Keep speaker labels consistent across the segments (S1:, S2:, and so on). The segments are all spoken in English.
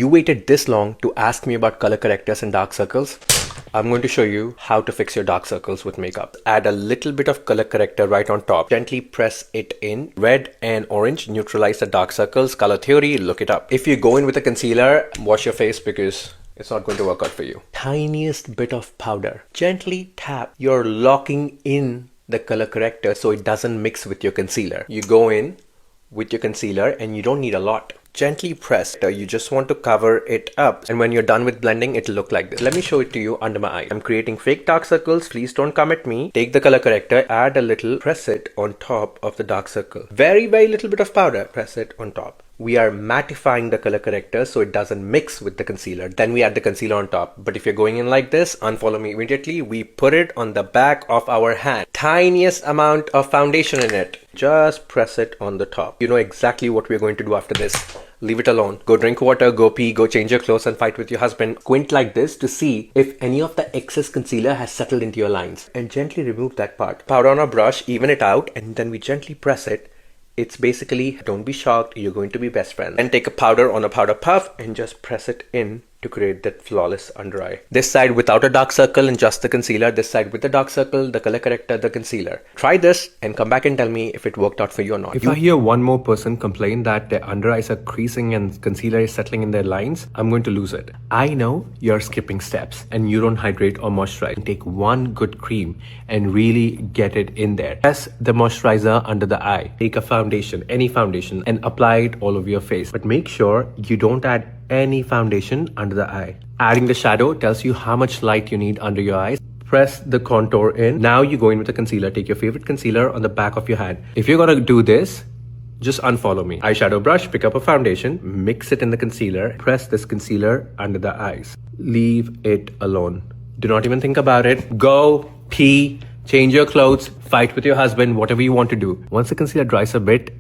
S1: You waited this long to ask me about color correctors and dark circles. I'm going to show you how to fix your dark circles with makeup. Add a little bit of color corrector right on top. Gently press it in. Red and orange neutralize the dark circles. Color theory, look it up. If you go in with a concealer, wash your face because it's not going to work out for you. Tiniest bit of powder. Gently tap. You're locking in the color corrector so it doesn't mix with your concealer. You go in with your concealer and you don't need a lot. Gently press. You just want to cover it up, and when you're done with blending, it'll look like this. Let me show it to you under my eye. I'm creating fake dark circles. Please don't come at me. Take the color corrector, add a little, press it on top of the dark circle. Very little bit of powder. Press it on top. We are mattifying the color corrector so it doesn't mix with the concealer. Then we add the concealer on top. But if you're going in like this, unfollow me immediately. We put it on the back of our hand. Tiniest amount of foundation in it. Just press it on the top. You know exactly what we're going to do after this. Leave it alone. Go drink water, go pee, go change your clothes and fight with your husband. Squint like this to see if any of the excess concealer has settled into your lines. And gently remove that part. Powder on a brush, even it out, and then we gently press it. It's basically, don't be shocked, you're going to be best friends. And take a powder on a powder puff and just press it in to create that flawless under eye. This side without a dark circle and just the concealer. This side with the dark circle, the color corrector, the concealer. Try this and come back and tell me if it worked out for you or not. If I hear one more person complain that their under eyes are creasing and concealer is settling in their lines, I'm going to lose it. I know you're skipping steps and you don't hydrate or moisturize. Take one good cream and really get it in there. Press the moisturizer under the eye. Take a foundation, any foundation, and apply it all over your face. But make sure you don't add any foundation under the eye. Adding the shadow tells you how much light you need under your eyes. Press the contour in. Now you go in with the concealer. Take your favorite concealer on the back of your hand. If you're gonna do this, just unfollow me. Eyeshadow brush, pick up a foundation, mix it in the concealer, press this concealer under the eyes. Leave it alone. Do not even think about it. Go, pee, change your clothes, fight with your husband, whatever you want to do. Once the concealer dries a bit,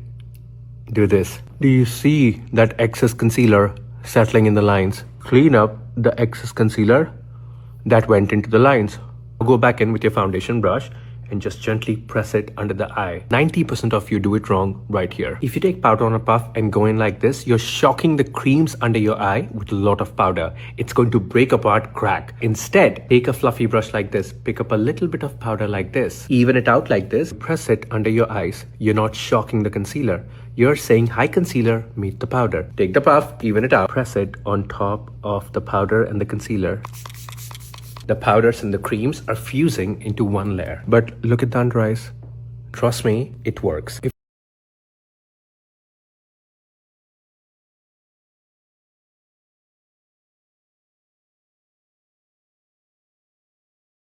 S1: do this. Do you see that excess concealer settling in the lines? Clean up the excess concealer that went into the lines. Go back in with your foundation brush and just gently press it under the eye. 90% of you do it wrong right here. If you take powder on a puff and go in like this, you're shocking the creams under your eye with a lot of powder. It's going to break apart, crack. Instead, take a fluffy brush like this, pick up a little bit of powder like this, even it out like this, press it under your eyes. You're not shocking the concealer. You're saying, hi concealer, meet the powder. Take the puff, even it out, press it on top of the powder and the concealer. The powders and the creams are fusing into one layer. But look at the under eyes. Trust me, it works.